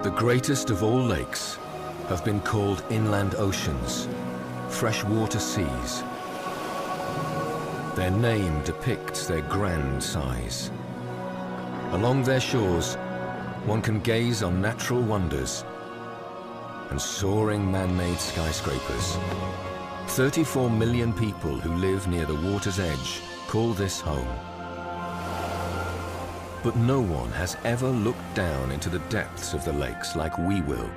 The greatest of all lakes have been called inland oceans, freshwater seas. Their name depicts their grand size. Along their shores, one can gaze on natural wonders and soaring man-made skyscrapers. 34 million people who live near the water's edge call this home. But no one has ever looked down into the depths of the lakes like we will.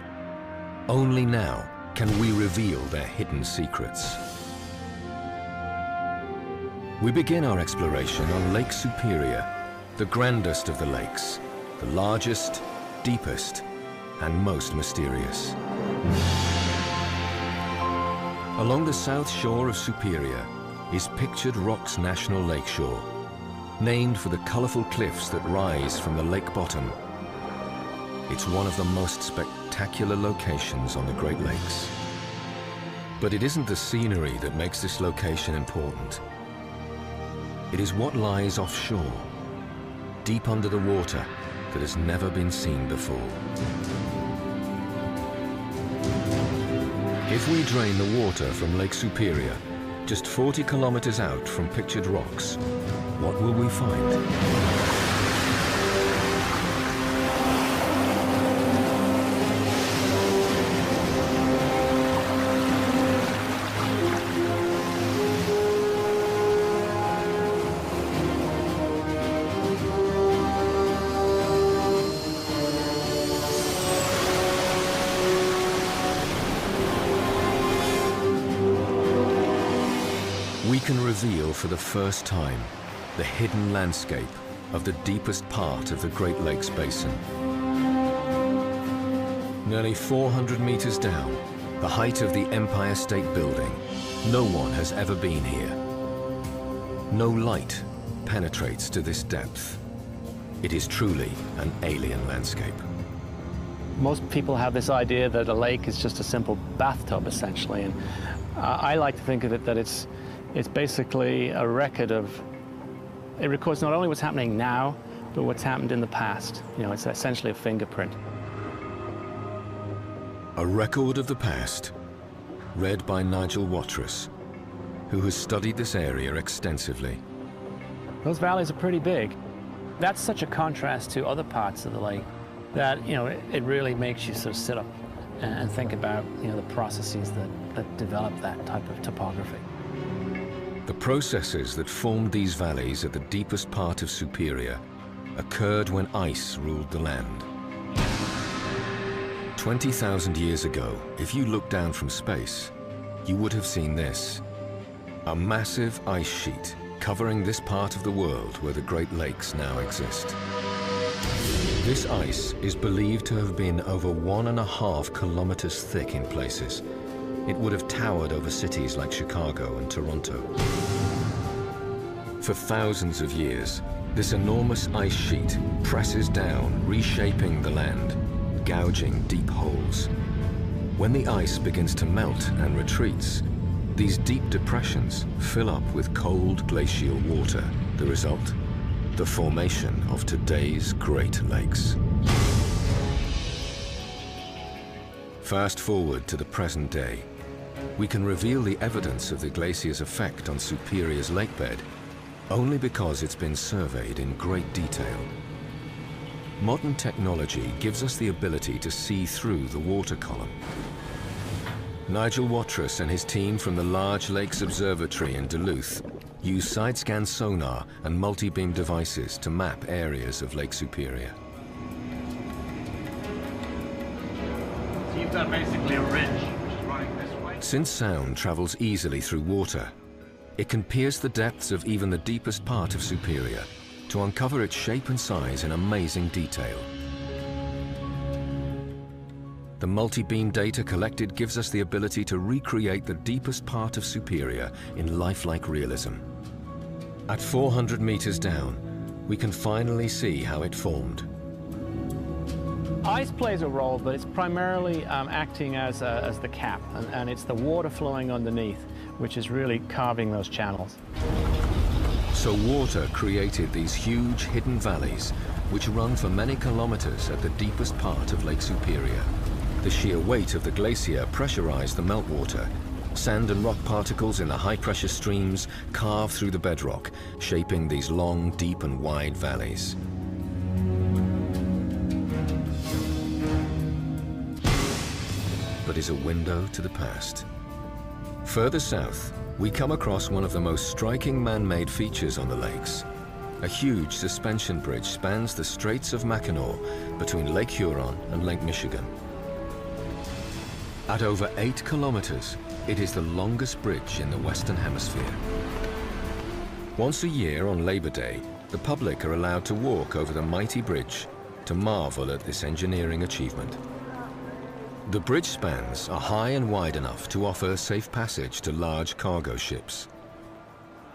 Only now can we reveal their hidden secrets. We begin our exploration on Lake Superior, the grandest of the lakes, the largest, deepest, and most mysterious. Along the south shore of Superior is Pictured Rocks National Lakeshore, named for the colorful cliffs that rise from the lake bottom. It's one of the most spectacular locations on the Great Lakes. But it isn't the scenery that makes this location important. It is what lies offshore, deep under the water, that has never been seen before. If we drain the water from Lake Superior, just 40 kilometers out from Pictured Rocks, what will we find? We can reveal for the first time the hidden landscape of the deepest part of the Great Lakes Basin. Nearly 400 meters down, the height of the Empire State Building, no one has ever been here. No light penetrates to this depth. It is truly an alien landscape. Most people have this idea that a lake is just a simple bathtub, essentially, and I like to think of it that it's basically a record of, it records not only what's happening now, but what's happened in the past. You know, it's essentially a fingerprint. A record of the past, read by Nigel Watrous, who has studied this area extensively. Those valleys are pretty big. That's such a contrast to other parts of the lake that, you know, it really makes you sort of sit up and think about, you know, the processes that develop that type of topography. The processes that formed these valleys at the deepest part of Superior occurred when ice ruled the land. 20,000 years ago, if you looked down from space, you would have seen this: a massive ice sheet covering this part of the world where the Great Lakes now exist. This ice is believed to have been over 1.5 kilometers thick in places. It would have towered over cities like Chicago and Toronto. For thousands of years, this enormous ice sheet presses down, reshaping the land, gouging deep holes. When the ice begins to melt and retreats, these deep depressions fill up with cold glacial water. The result? The formation of today's Great Lakes. Fast forward to the present day. We can reveal the evidence of the glacier's effect on Superior's lakebed only because it's been surveyed in great detail. Modern technology gives us the ability to see through the water column. Nigel Watrous and his team from the Large Lakes Observatory in Duluth use side-scan sonar and multi-beam devices to map areas of Lake Superior. So you've got basically a ridge which is running this way. Since sound travels easily through water, it can pierce the depths of even the deepest part of Superior to uncover its shape and size in amazing detail. The multi-beam data collected gives us the ability to recreate the deepest part of Superior in lifelike realism. At 400 meters down, we can finally see how it formed. Ice plays a role, but it's primarily acting as the cap, and it's the water flowing underneath, which is really carving those channels. So water created these huge hidden valleys which run for many kilometers at the deepest part of Lake Superior. The sheer weight of the glacier pressurized the meltwater. Sand and rock particles in the high-pressure streams carve through the bedrock, shaping these long, deep and wide valleys. But is a window to the past. Further south, we come across one of the most striking man-made features on the lakes. A huge suspension bridge spans the Straits of Mackinac between Lake Huron and Lake Michigan. At over 8 kilometers, it is the longest bridge in the Western Hemisphere. Once a year on Labor Day, the public are allowed to walk over the mighty bridge to marvel at this engineering achievement. The bridge spans are high and wide enough to offer safe passage to large cargo ships.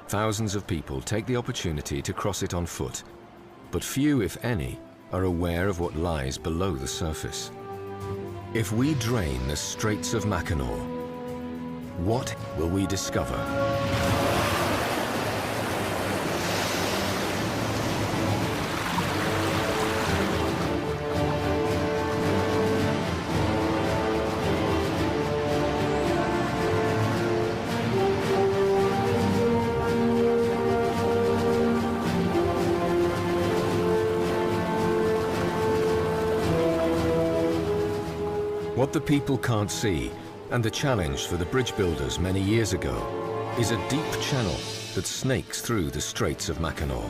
Thousands of people take the opportunity to cross it on foot, but few, if any, are aware of what lies below the surface. If we drain the Straits of Mackinac, what will we discover? What the people can't see, and the challenge for the bridge builders many years ago, is a deep channel that snakes through the Straits of Mackinac.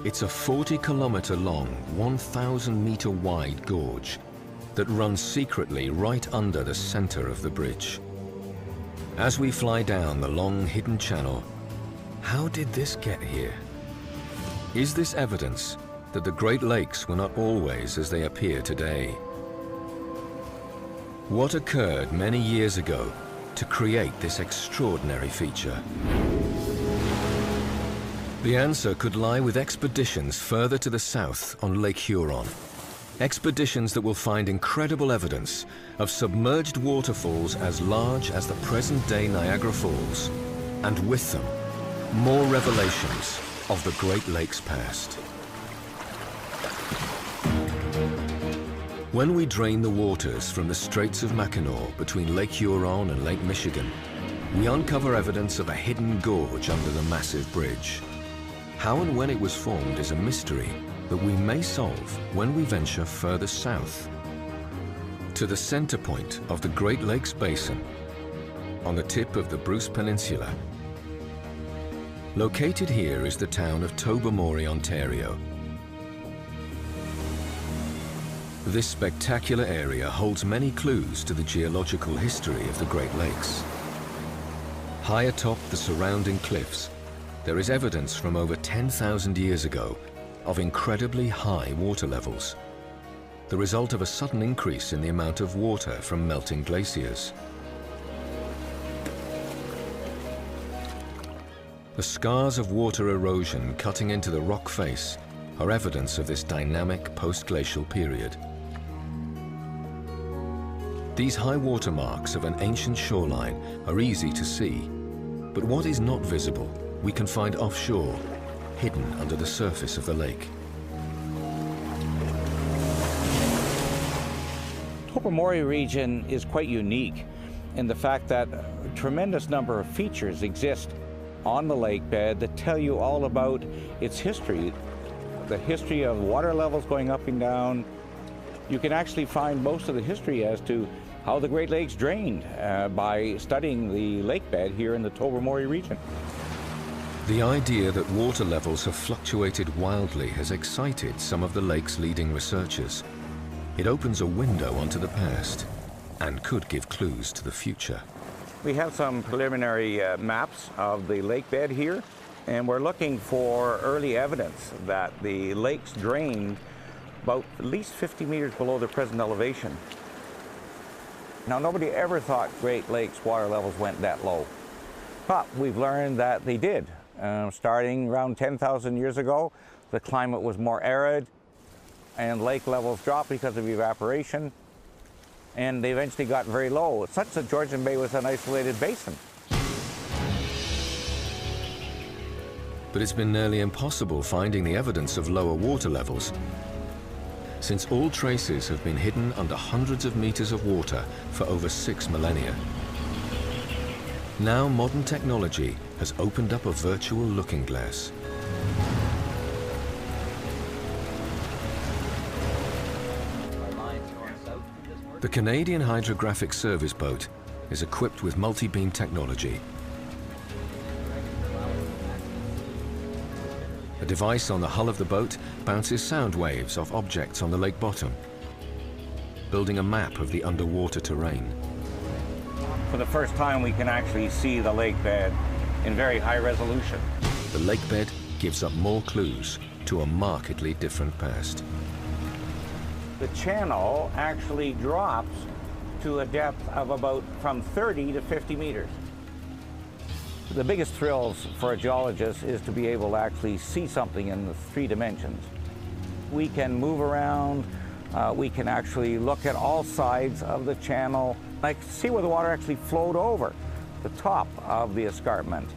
It's a 40-kilometer long, 1,000-meter wide gorge that runs secretly right under the center of the bridge. As we fly down the long, hidden channel, how did this get here? Is this evidence that the Great Lakes were not always as they appear today? What occurred many years ago to create this extraordinary feature? The answer could lie with expeditions further to the south on Lake Huron. Expeditions that will find incredible evidence of submerged waterfalls as large as the present-day Niagara Falls, and with them, more revelations of the Great Lakes past. When we drain the waters from the Straits of Mackinac between Lake Huron and Lake Michigan, we uncover evidence of a hidden gorge under the massive bridge. How and when it was formed is a mystery that we may solve when we venture further south, to the center point of the Great Lakes Basin, on the tip of the Bruce Peninsula. Located here is the town of Tobermory, Ontario. This spectacular area holds many clues to the geological history of the Great Lakes. High atop the surrounding cliffs, there is evidence from over 10,000 years ago of incredibly high water levels, the result of a sudden increase in the amount of water from melting glaciers. The scars of water erosion cutting into the rock face are evidence of this dynamic post-glacial period. These high water marks of an ancient shoreline are easy to see, but what is not visible we can find offshore, hidden under the surface of the lake. Tobermory region is quite unique in the fact that a tremendous number of features exist on the lake bed that tell you all about its history, the history of water levels going up and down. You can actually find most of the history as to how the Great Lakes drained by studying the lake bed here in the Tobermory region. The idea that water levels have fluctuated wildly has excited some of the lake's leading researchers. It opens a window onto the past and could give clues to the future. We have some preliminary maps of the lake bed here, and we're looking for early evidence that the lakes drained about at least 50 meters below their present elevation. Now, nobody ever thought Great Lakes water levels went that low, but we've learned that they did. Starting around 10,000 years ago, the climate was more arid, and lake levels dropped because of evaporation. and they eventually got very low, such that Georgian Bay was an isolated basin. But it's been nearly impossible finding the evidence of lower water levels, since all traces have been hidden under hundreds of meters of water for over 6 millennia. Now modern technology has opened up a virtual looking glass. The Canadian Hydrographic Service boat is equipped with multi-beam technology. A device on the hull of the boat bounces sound waves off objects on the lake bottom, building a map of the underwater terrain. For the first time, we can actually see the lake bed in very high resolution. The lake bed gives up more clues to a markedly different past. The channel actually drops to a depth of about from 30 to 50 meters. The biggest thrills for a geologist is to be able to actually see something in the 3 dimensions. We can move around, we can actually look at all sides of the channel. I can see where the water actually flowed over the top of the escarpment.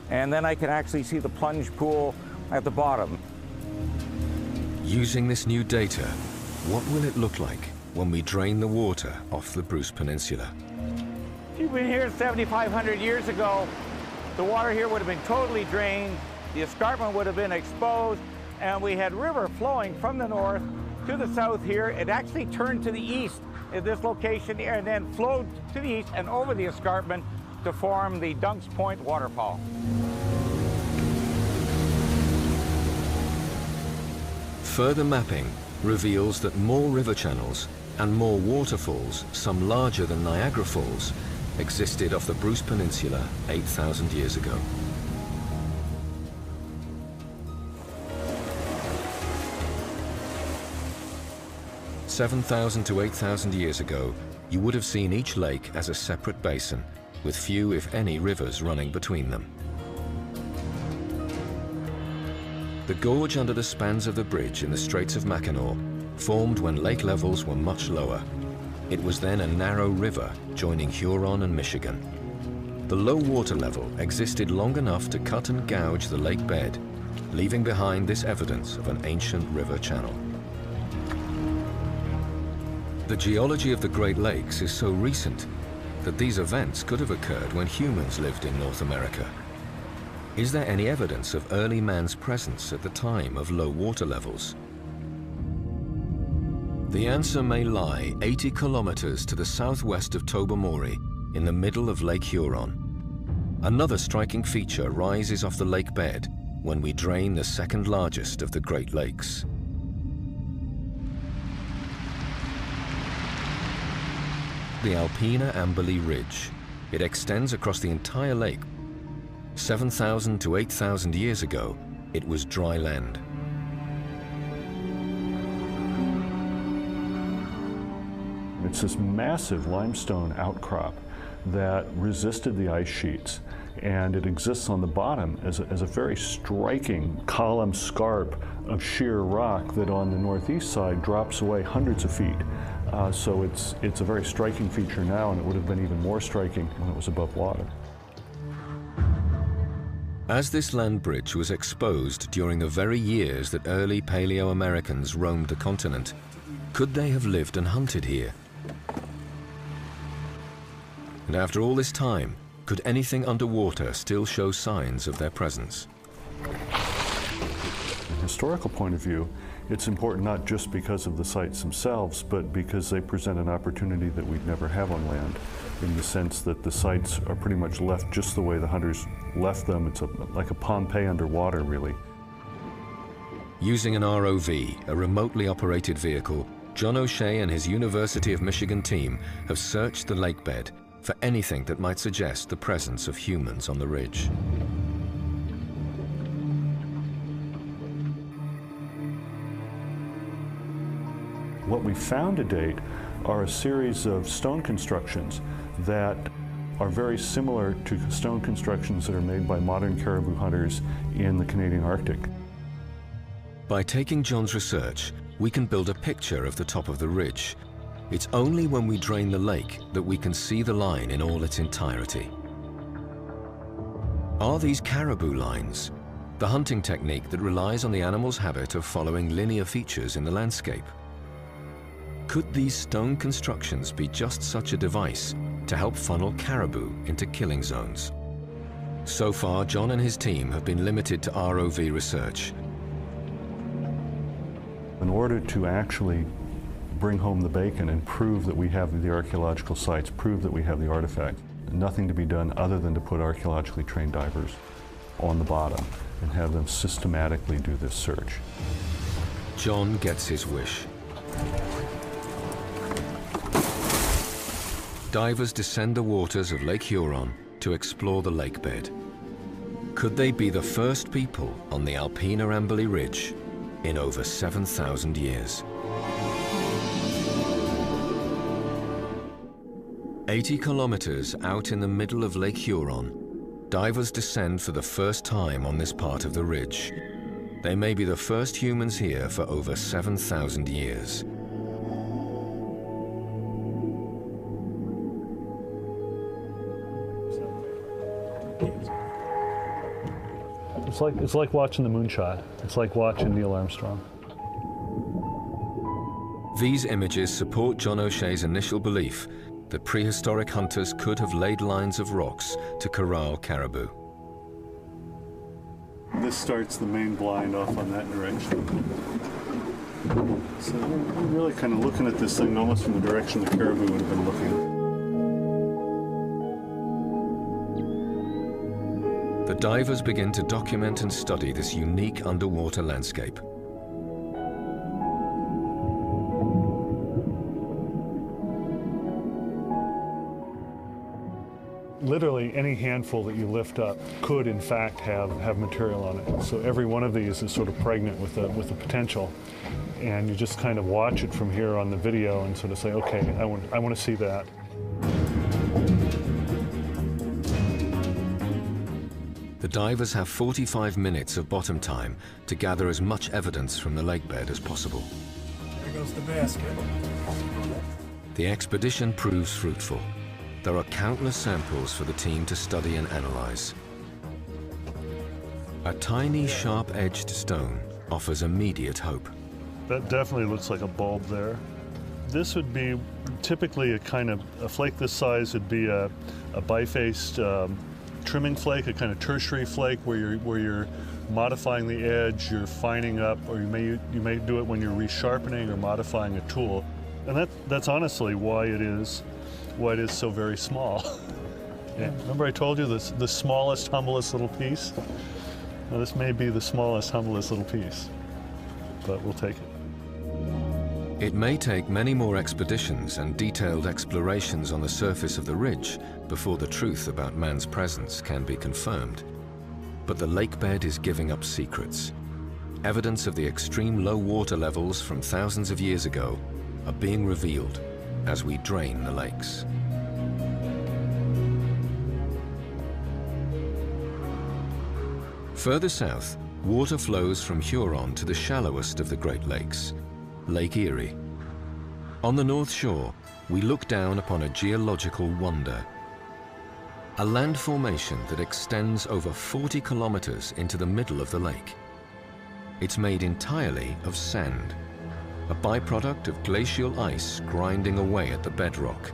And then I can actually see the plunge pool at the bottom. Using this new data, what will it look like when we drain the water off the Bruce Peninsula? If you've been here 7,500 years ago, the water here would have been totally drained, the escarpment would have been exposed, and we had river flowing from the north to the south here. It actually turned to the east at this location here and then flowed to the east and over the escarpment to form the Dunks Point waterfall. Further mapping reveals that more river channels and more waterfalls, some larger than Niagara Falls, existed off the Bruce Peninsula 8,000 years ago. "7,000 to 8,000 years ago, you would have seen each lake as a separate basin, with few, if any, rivers running between them. The gorge under the spans of the bridge in the Straits of Mackinac formed when lake levels were much lower. It was then a narrow river joining Huron and Michigan. The low water level existed long enough to cut and gouge the lake bed, leaving behind this evidence of an ancient river channel. The geology of the Great Lakes is so recent that these events could have occurred when humans lived in North America. Is there any evidence of early man's presence at the time of low water levels? The answer may lie 80 kilometers to the southwest of Tobermory, in the middle of Lake Huron. Another striking feature rises off the lake bed when we drain the second largest of the Great Lakes. The Alpena Amberley Ridge. It extends across the entire lake. 7,000 to 8,000 years ago, it was dry land. It's this massive limestone outcrop that resisted the ice sheets, and it exists on the bottom as a very striking column scarp of sheer rock that on the northeast side drops away hundreds of feet. So it's a very striking feature now, and it would have been even more striking when it was above water. As this land bridge was exposed during the very years that early Paleo-Americans roamed the continent, could they have lived and hunted here? And after all this time, could anything underwater still show signs of their presence? From a historical point of view, it's important not just because of the sites themselves, but because they present an opportunity that we'd never have on land, in the sense that the sites are pretty much left just the way the hunters left them. It's like a Pompeii underwater, really. Using an ROV, a remotely operated vehicle, John O'Shea and his University of Michigan team have searched the lake bed for anything that might suggest the presence of humans on the ridge. What we found to date are a series of stone constructions that are very similar to stone constructions that are made by modern caribou hunters in the Canadian Arctic. By taking John's research, we can build a picture of the top of the ridge, It's only when we drain the lake that we can see the line in all its entirety. Are these caribou lines, the hunting technique that relies on the animal's habit of following linear features in the landscape? Could these stone constructions be just such a device to help funnel caribou into killing zones? So far, John and his team have been limited to ROV research. In order to actually bring home the bacon and prove that we have the archaeological sites, prove that we have the artifact, nothing to be done other than to put archaeologically trained divers on the bottom and have them systematically do this search. John gets his wish. Divers descend the waters of Lake Huron to explore the lake bed. Could they be the first people on the Alpena Ambeli Ridge in over 7,000 years? 80 kilometers out in the middle of Lake Huron, divers descend for the first time on this part of the ridge. They may be the first humans here for over 7,000 years. It's like watching the moonshot. It's like watching Neil Armstrong. These images support John O'Shea's initial belief that prehistoric hunters could have laid lines of rocks to corral caribou. This starts the main blind off on that direction. So we're really kind of looking at this thing almost from the direction the caribou would have been looking. The divers begin to document and study this unique underwater landscape. Literally any handful that you lift up could in fact have material on it. So every one of these is sort of pregnant with the potential. And you just kind of watch it from here on the video and sort of say, okay, I want to see that. The divers have 45 minutes of bottom time to gather as much evidence from the lake bed as possible. There goes the basket. The expedition proves fruitful. There are countless samples for the team to study and analyze. A tiny, sharp-edged stone offers immediate hope. That definitely looks like a bulb there. This would be typically a flake this size would be a bifaced trimming flake, a kind of tertiary flake where you're modifying the edge, you're fining up, or you may do it when you're resharpening or modifying a tool. And that's honestly why it is so very small. Yeah. Remember I told you the smallest, humblest little piece? Now this may be the smallest, humblest little piece, but we'll take it. It may take many more expeditions and detailed explorations on the surface of the ridge before the truth about man's presence can be confirmed. But the lake bed is giving up secrets. Evidence of the extreme low water levels from thousands of years ago are being revealed as we drain the lakes. Further south, water flows from Huron to the shallowest of the Great Lakes, Lake Erie. On the North Shore, we look down upon a geological wonder. A land formation that extends over 40 kilometers into the middle of the lake. It's made entirely of sand, a byproduct of glacial ice grinding away at the bedrock.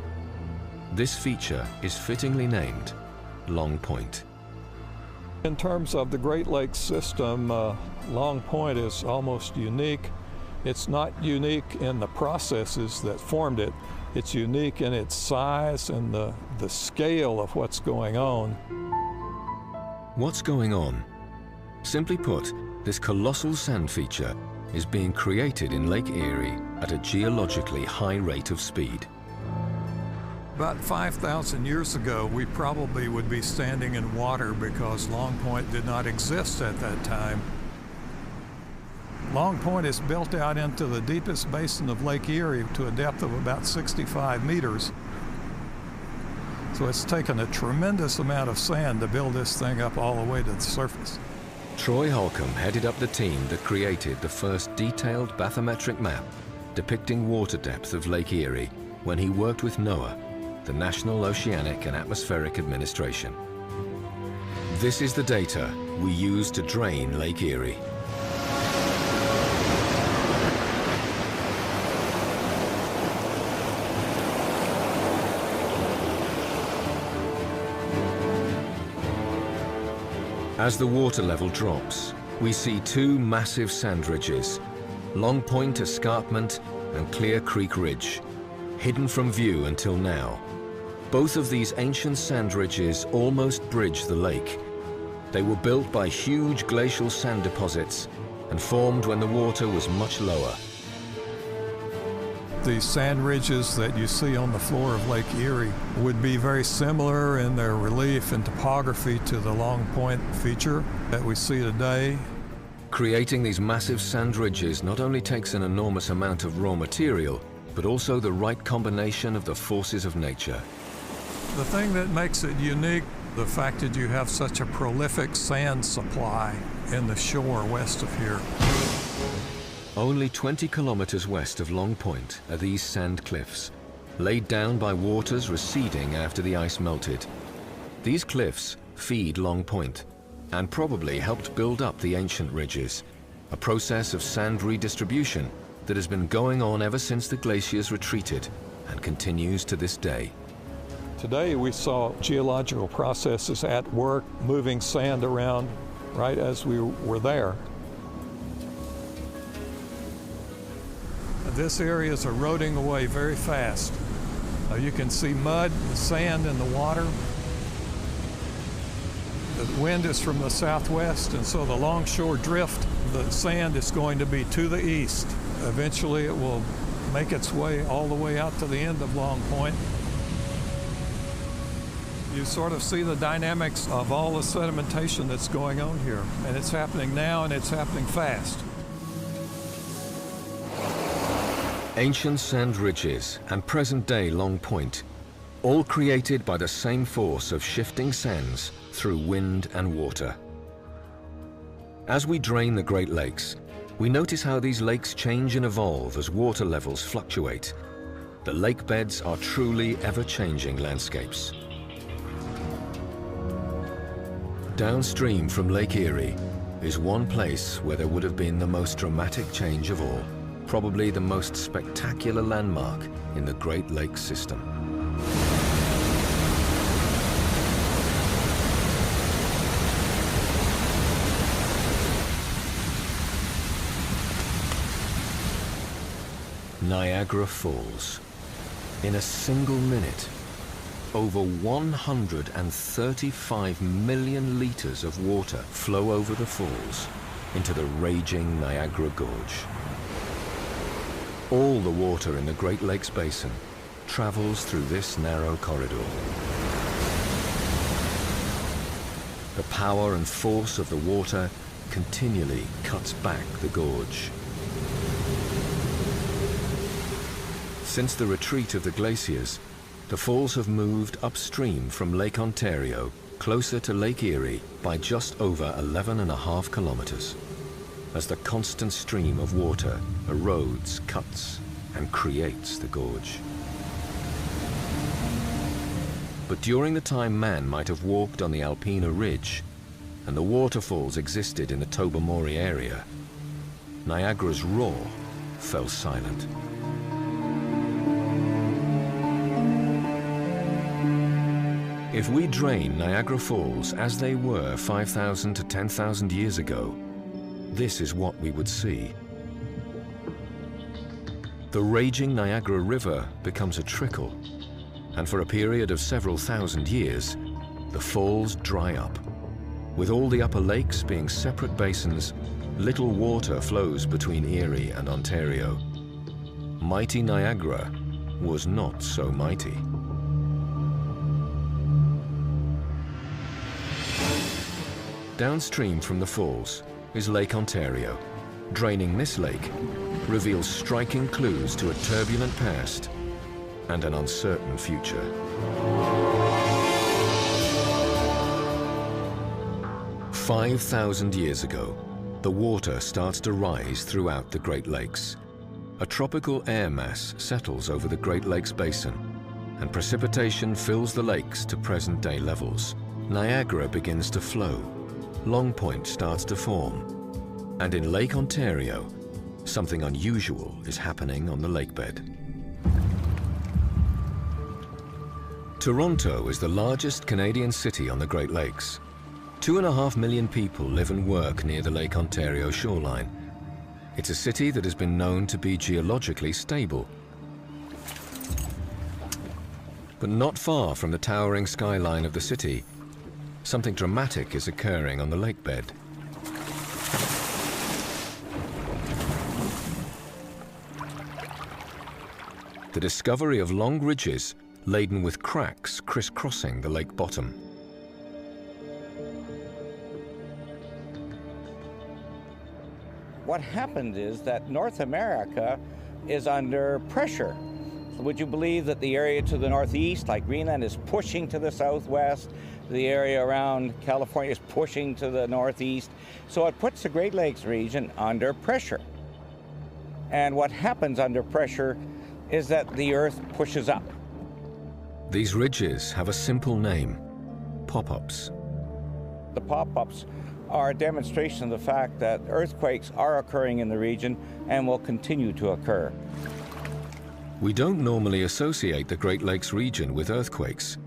This feature is fittingly named Long Point. In terms of the Great Lakes system, Long Point is almost unique. It's not unique in the processes that formed it. It's unique in its size and the scale of what's going on. What's going on? Simply put, this colossal sand feature is being created in Lake Erie at a geologically high rate of speed. About 5,000 years ago, we probably would be standing in water because Long Point did not exist at that time. Long Point is built out into the deepest basin of Lake Erie to a depth of about 65 meters. So it's taken a tremendous amount of sand to build this thing up all the way to the surface. Troy Holcomb headed up the team that created the first detailed bathymetric map depicting water depth of Lake Erie when he worked with NOAA, the National Oceanic and Atmospheric Administration. This is the data we use to drain Lake Erie. As the water level drops, we see two massive sand ridges, Long Point Escarpment and Clear Creek Ridge, hidden from view until now. Both of these ancient sand ridges almost bridge the lake. They were built by huge glacial sand deposits and formed when the water was much lower. These sand ridges that you see on the floor of Lake Erie would be very similar in their relief and topography to the Long Point feature that we see today. Creating these massive sand ridges not only takes an enormous amount of raw material, but also the right combination of the forces of nature. The thing that makes it unique, the fact that you have such a prolific sand supply in the shore west of here. Only 20 kilometers west of Long Point are these sand cliffs, laid down by waters receding after the ice melted. These cliffs feed Long Point and probably helped build up the ancient ridges, a process of sand redistribution that has been going on ever since the glaciers retreated and continues to this day. Today we saw geological processes at work, moving sand around right as we were there. This area is eroding away very fast. You can see mud, sand in the water. The wind is from the southwest, and so the longshore drift, the sand is going to be to the east. Eventually it will make its way all the way out to the end of Long Point. You sort of see the dynamics of all the sedimentation that's going on here, and it's happening now and it's happening fast. Ancient sand ridges and present-day Long Point, all created by the same force of shifting sands through wind and water. As we drain the Great Lakes, we notice how these lakes change and evolve as water levels fluctuate. The lake beds are truly ever-changing landscapes. Downstream from Lake Erie is one place where there would have been the most dramatic change of all. Probably the most spectacular landmark in the Great Lakes system. Niagara Falls. In a single minute, over 135 million liters of water flow over the falls into the raging Niagara Gorge. All the water in the Great Lakes Basin travels through this narrow corridor. The power and force of the water continually cuts back the gorge. Since the retreat of the glaciers, the falls have moved upstream from Lake Ontario, closer to Lake Erie by just over 11.5 kilometers. As the constant stream of water erodes, cuts, and creates the gorge. But during the time man might have walked on the Alpena Ridge, and the waterfalls existed in the Tobermory area, Niagara's roar fell silent. If we drain Niagara Falls as they were 5,000 to 10,000 years ago, this is what we would see. The raging Niagara River becomes a trickle, and for a period of several thousand years, the falls dry up. With all the upper lakes being separate basins, little water flows between Erie and Ontario. Mighty Niagara was not so mighty. Downstream from the falls is Lake Ontario. Draining this lake reveals striking clues to a turbulent past and an uncertain future. "5,000 years ago, the water starts to rise throughout the Great Lakes. a tropical air mass settles over the Great Lakes Basin, and precipitation fills the lakes to present-day levels. Niagara begins to flow, Long Point starts to form, and in Lake Ontario, something unusual is happening on the lakebed. Toronto is the largest Canadian city on the Great Lakes. 2.5 million people live and work near the Lake Ontario shoreline. It's a city that has been known to be geologically stable. But not far from the towering skyline of the city, something dramatic is occurring on the lakebed. The discovery of long ridges laden with cracks crisscrossing the lake bottom. What happened is that North America is under pressure. So would you believe that the area to the northeast, like Greenland, is pushing to the southwest? The area around California is pushing to the northeast. So it puts the Great Lakes region under pressure. And what happens under pressure is that the Earth pushes up. These ridges have a simple name: pop-ups. The pop-ups are a demonstration of the fact that earthquakes are occurring in the region and will continue to occur. We don't normally associate the Great Lakes region with earthquakes,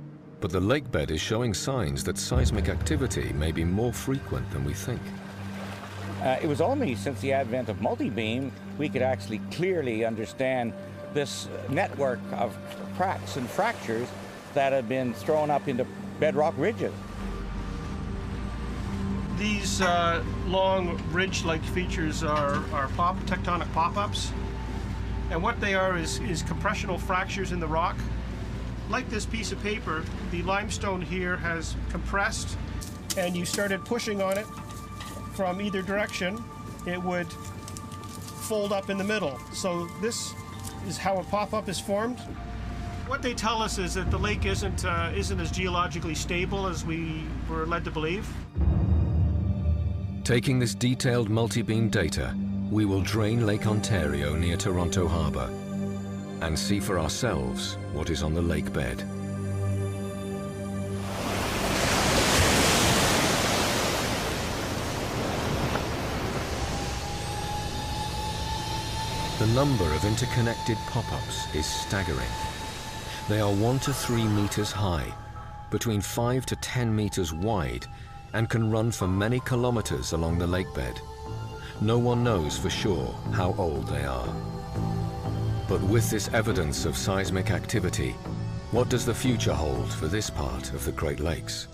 but the lakebed is showing signs that seismic activity may be more frequent than we think. It was only since the advent of multi-beam we could actually clearly understand this network of cracks and fractures that have been thrown up into bedrock ridges. These long ridge-like features are tectonic pop-ups. And what they are is compressional fractures in the rock. Like this piece of paper, the limestone here has compressed, and you started pushing on it from either direction, it would fold up in the middle. So this is how a pop-up is formed. What they tell us is that the lake isn't as geologically stable as we were led to believe. Taking this detailed multi-beam data, we will drain Lake Ontario near Toronto Harbour and see for ourselves what is on the lake bed. The number of interconnected pop-ups is staggering. They are 1 to 3 meters high, between 5 to 10 meters wide, and can run for many kilometers along the lakebed. No one knows for sure how old they are. But with this evidence of seismic activity, what does the future hold for this part of the Great Lakes?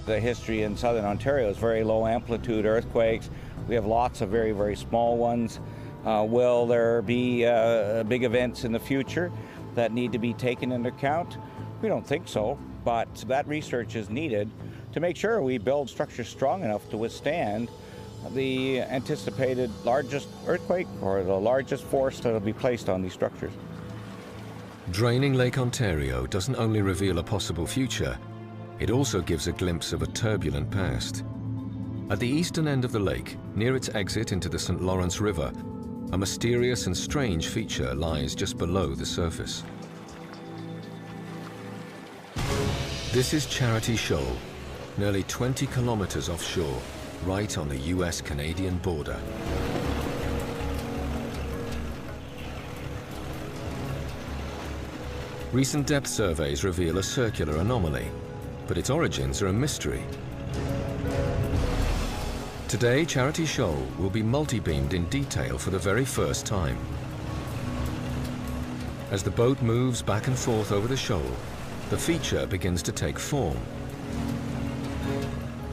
The history in southern Ontario is very low amplitude earthquakes. We have lots of very, very small ones. Will there be big events in the future that need to be taken into account? We don't think so, but that research is needed to make sure we build structures strong enough to withstand the anticipated largest earthquake or the largest force that will be placed on these structures. Draining Lake Ontario doesn't only reveal a possible future, it also gives a glimpse of a turbulent past. At the eastern end of the lake, near its exit into the St. Lawrence River, a mysterious and strange feature lies just below the surface. This is Charity Shoal, nearly 20 kilometers offshore, right on the US-Canadian border. Recent depth surveys reveal a circular anomaly, but its origins are a mystery. Today, Charity Shoal will be multi-beamed in detail for the very first time. As the boat moves back and forth over the shoal, the feature begins to take form.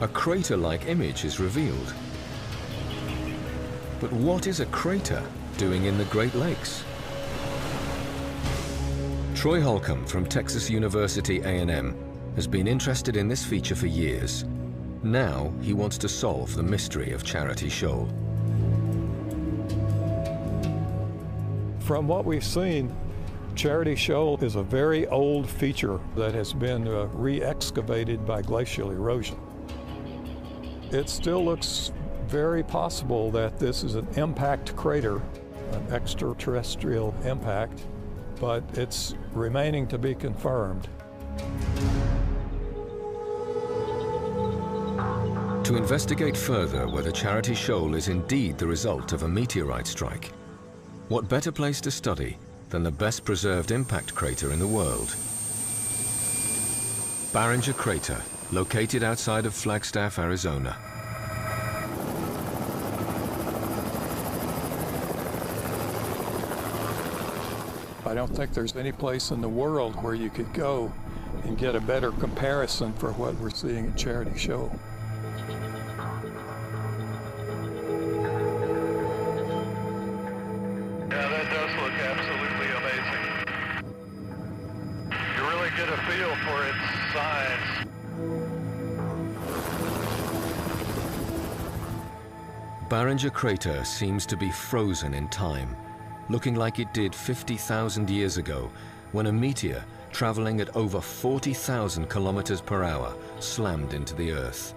A crater-like image is revealed. But what is a crater doing in the Great Lakes? Troy Holcomb from Texas University A&M has been interested in this feature for years. Now he wants to solve the mystery of Charity Shoal. From what we've seen, Charity Shoal is a very old feature that has been re-excavated by glacial erosion. It still looks very possible that this is an impact crater an extraterrestrial impact, but it's remaining to be confirmed. To investigate further whether Charity Shoal is indeed the result of a meteorite strike, what better place to study than the best preserved impact crater in the world? Barringer Crater, located outside of Flagstaff, Arizona. I don't think there's any place in the world where you could go and get a better comparison for what we're seeing at Charity Shoal. Yeah, that does look absolutely amazing. You really get a feel for its size. Barringer Crater seems to be frozen in time, looking like it did 50,000 years ago when a meteor traveling at over 40,000 kilometers per hour slammed into the Earth.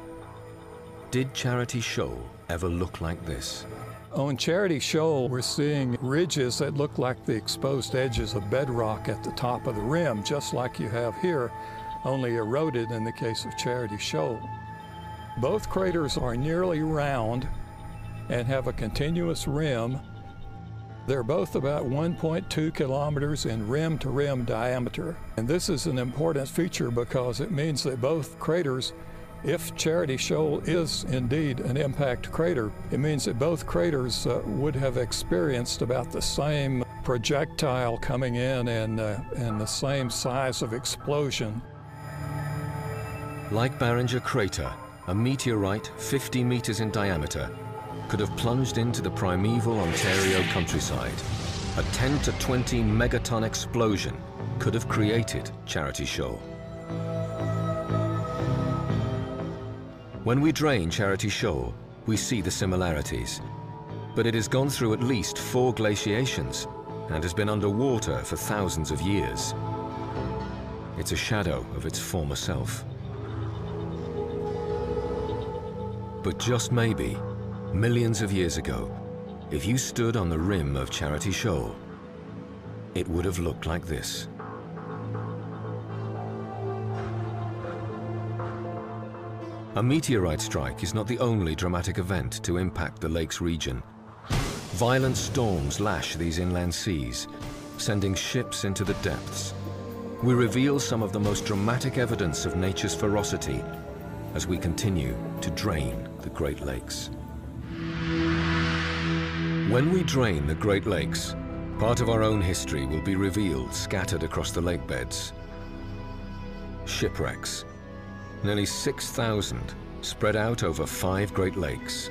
Did Charity Shoal ever look like this? On Charity Shoal, we're seeing ridges that look like the exposed edges of bedrock at the top of the rim, just like you have here, only eroded in the case of Charity Shoal. Both craters are nearly round and have a continuous rim. They're both about 1.2 kilometers in rim-to-rim diameter. And this is an important feature because it means that both craters, if Charity Shoal is indeed an impact crater, it means that both craters would have experienced about the same projectile coming in and the same size of explosion. Like Barringer Crater, a meteorite 50 meters in diameter could have plunged into the primeval Ontario countryside. A 10 to 20 megaton explosion could have created Charity Shoal. When we drain Charity Shoal, we see the similarities, but it has gone through at least 4 glaciations and has been underwater for thousands of years. It's a shadow of its former self. But just maybe, millions of years ago, if you stood on the rim of Charity Shoal, it would have looked like this. A meteorite strike is not the only dramatic event to impact the lake's region. Violent storms lash these inland seas, sending ships into the depths. We reveal some of the most dramatic evidence of nature's ferocity as we continue to drain the Great Lakes. When we drain the Great Lakes, part of our own history will be revealed scattered across the lake beds. Shipwrecks, nearly 6,000 spread out over 5 Great Lakes.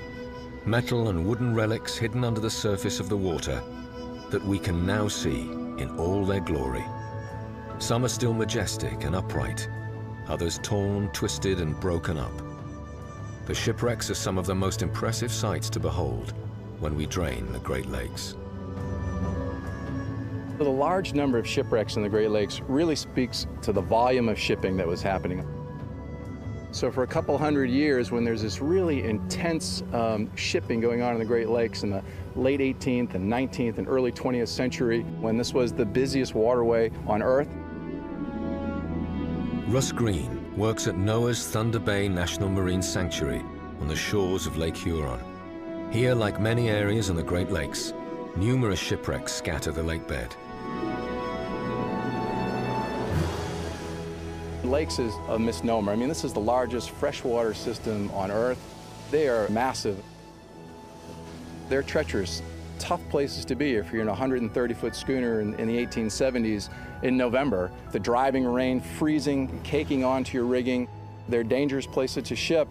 Metal and wooden relics hidden under the surface of the water that we can now see in all their glory. Some are still majestic and upright, others torn, twisted, and broken up. The shipwrecks are some of the most impressive sights to behold when we drain the Great Lakes. The large number of shipwrecks in the Great Lakes really speaks to the volume of shipping that was happening. So for a couple hundred years, when there's this really intense shipping going on in the Great Lakes in the late 18th and 19th and early 20th century, when this was the busiest waterway on Earth. Russ Green works at NOAA's Thunder Bay National Marine Sanctuary on the shores of Lake Huron. Here, like many areas on the Great Lakes, numerous shipwrecks scatter the lake bed. Lakes is a misnomer. I mean, this is the largest freshwater system on Earth. They are massive. They're treacherous, tough places to be if you're in a 130-foot schooner in the 1870s in November. The driving rain, freezing, caking onto your rigging. They're dangerous places to ship.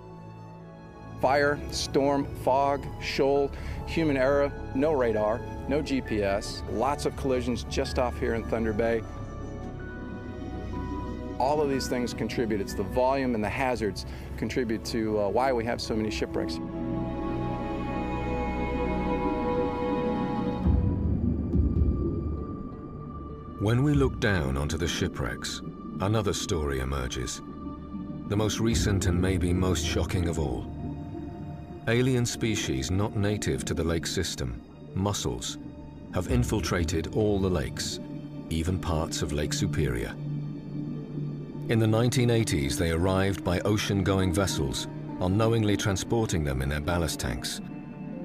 Fire, storm, fog, shoal, human error, no radar, no GPS, lots of collisions just off here in Thunder Bay. All of these things contribute. It's the volume and the hazards contribute to why we have so many shipwrecks. When we look down onto the shipwrecks, another story emerges. The most recent and maybe most shocking of all. Alien species not native to the lake system, mussels, have infiltrated all the lakes, even parts of Lake Superior. In the 1980s, they arrived by ocean-going vessels, unknowingly transporting them in their ballast tanks.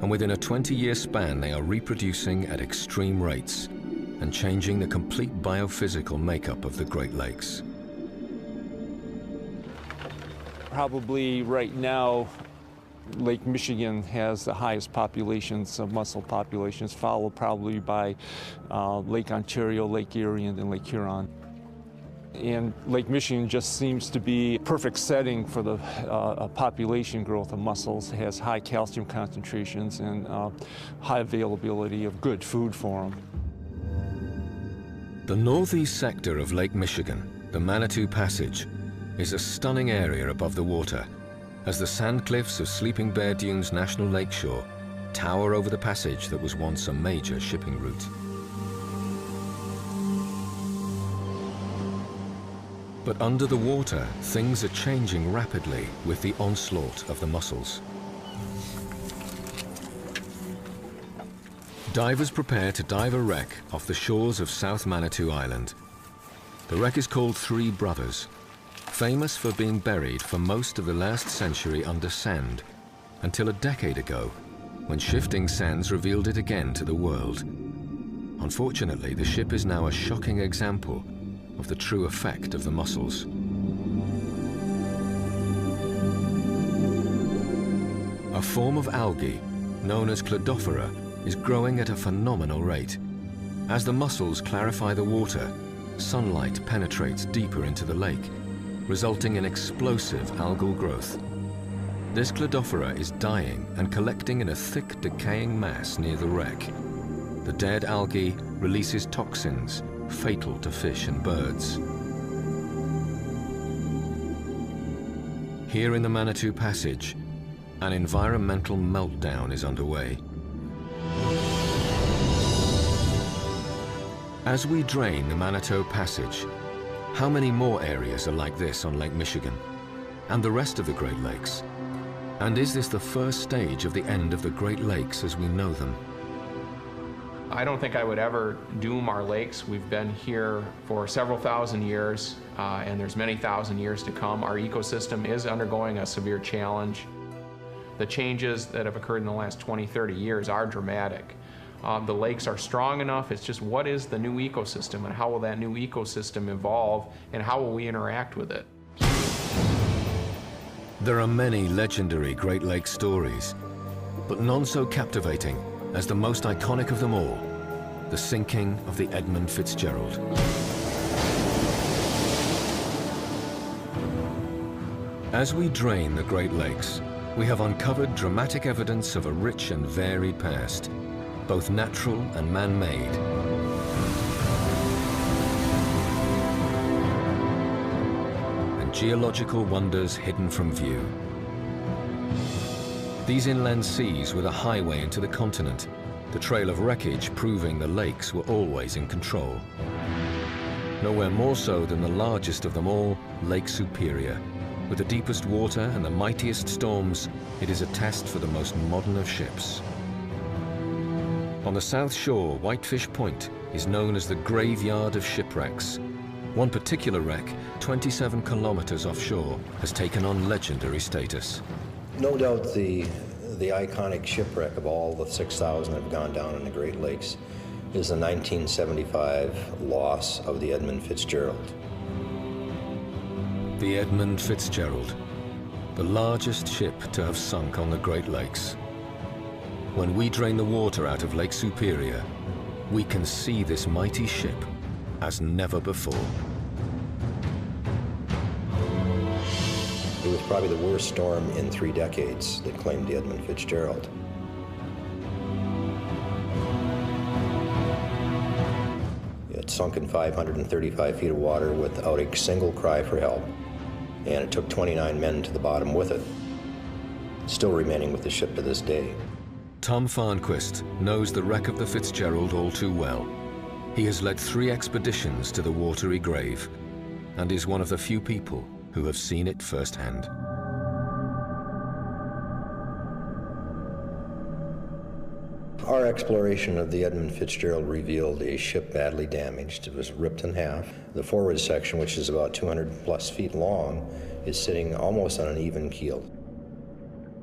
And within a 20-year span, they are reproducing at extreme rates and changing the complete biophysical makeup of the Great Lakes. Probably right now, Lake Michigan has the highest populations of mussel populations, followed probably by Lake Ontario, Lake Erie, and then Lake Huron. And Lake Michigan just seems to be a perfect setting for the population growth of mussels. It has high calcium concentrations and high availability of good food for them. The northeast sector of Lake Michigan, the Manitou Passage, is a stunning area above the water, as the sand cliffs of Sleeping Bear Dunes National Lakeshore tower over the passage that was once a major shipping route. But under the water, things are changing rapidly with the onslaught of the mussels. Divers prepare to dive a wreck off the shores of South Manitou Island. The wreck is called Three Brothers, famous for being buried for most of the last century under sand, until a decade ago, when shifting sands revealed it again to the world. Unfortunately, the ship is now a shocking example of the true effect of the mussels. A form of algae, known as Cladophora, is growing at a phenomenal rate. As the mussels clarify the water, sunlight penetrates deeper into the lake, resulting in explosive algal growth. This Cladophora is dying and collecting in a thick, decaying mass near the wreck. The dead algae releases toxins fatal to fish and birds. Here in the Manitou Passage, an environmental meltdown is underway. As we drain the Manitou Passage, how many more areas are like this on Lake Michigan and the rest of the Great Lakes? And is this the first stage of the end of the Great Lakes as we know them? I don't think I would ever doom our lakes. We've been here for several thousand years, and there's many thousand years to come. Our ecosystem is undergoing a severe challenge. The changes that have occurred in the last 20, 30 years are dramatic. The lakes are strong enough. It's just, what is the new ecosystem, and how will that new ecosystem evolve, and how will we interact with it? There are many legendary Great Lakes stories, but none so captivating as the most iconic of them all, the sinking of the Edmund Fitzgerald. As we drain the Great Lakes, we have uncovered dramatic evidence of a rich and varied past, both natural and man-made. And geological wonders hidden from view. These inland seas were the highway into the continent, the trail of wreckage proving the lakes were always in control. Nowhere more so than the largest of them all, Lake Superior. With the deepest water and the mightiest storms, it is a test for the most modern of ships. On the south shore, Whitefish Point is known as the graveyard of shipwrecks. One particular wreck, 27 kilometers offshore, has taken on legendary status. No doubt the iconic shipwreck of all the 6,000 that have gone down in the Great Lakes is the 1975 loss of the Edmund Fitzgerald. The Edmund Fitzgerald, the largest ship to have sunk on the Great Lakes. When we drain the water out of Lake Superior, we can see this mighty ship as never before. It was probably the worst storm in 3 decades that claimed the Edmund Fitzgerald. It sunk in 535 feet of water without a single cry for help, and it took 29 men to the bottom with it, still remaining with the ship to this day. Tom Farnquist knows the wreck of the Fitzgerald all too well. He has led 3 expeditions to the watery grave and is one of the few people who have seen it firsthand. Our exploration of the Edmund Fitzgerald revealed a ship badly damaged. It was ripped in half. The forward section, which is about 200 plus feet long, is sitting almost on an even keel.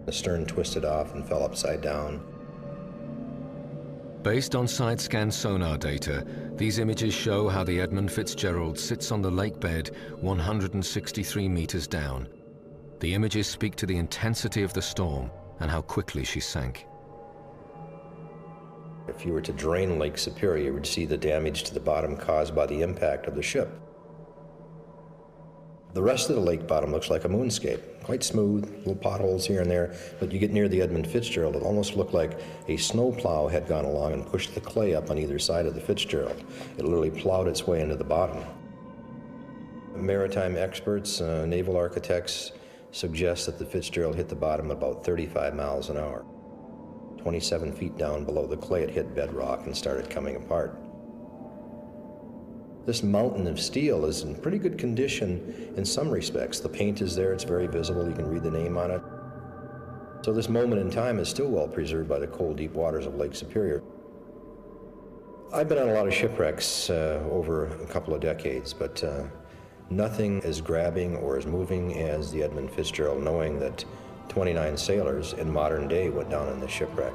The stern twisted off and fell upside down. Based on side-scan sonar data, these images show how the Edmund Fitzgerald sits on the lake bed 163 meters down. The images speak to the intensity of the storm and how quickly she sank. If you were to drain Lake Superior, you would see the damage to the bottom caused by the impact of the ship. The rest of the lake bottom looks like a moonscape, quite smooth, little potholes here and there, but you get near the Edmund Fitzgerald, it almost looked like a snowplow had gone along and pushed the clay up on either side of the Fitzgerald. It literally plowed its way into the bottom. Maritime experts, naval architects, suggest that the Fitzgerald hit the bottom at about 35 miles an hour. 27 feet down below the clay, it hit bedrock and started coming apart. This mountain of steel is in pretty good condition in some respects. The paint is there, it's very visible, you can read the name on it. So this moment in time is still well preserved by the cold, deep waters of Lake Superior. I've been on a lot of shipwrecks over a couple of decades, but nothing as grabbing or as moving as the Edmund Fitzgerald, knowing that 29 sailors in modern day went down in this shipwreck.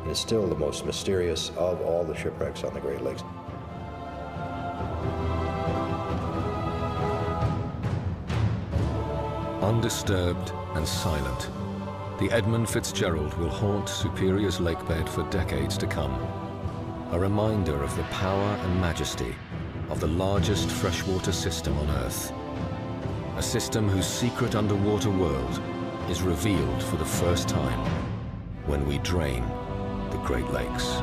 It is still the most mysterious of all the shipwrecks on the Great Lakes. Undisturbed and silent, the Edmund Fitzgerald will haunt Superior's lakebed for decades to come. A reminder of the power and majesty of the largest freshwater system on Earth. A system whose secret underwater world is revealed for the first time when we drain the Great Lakes.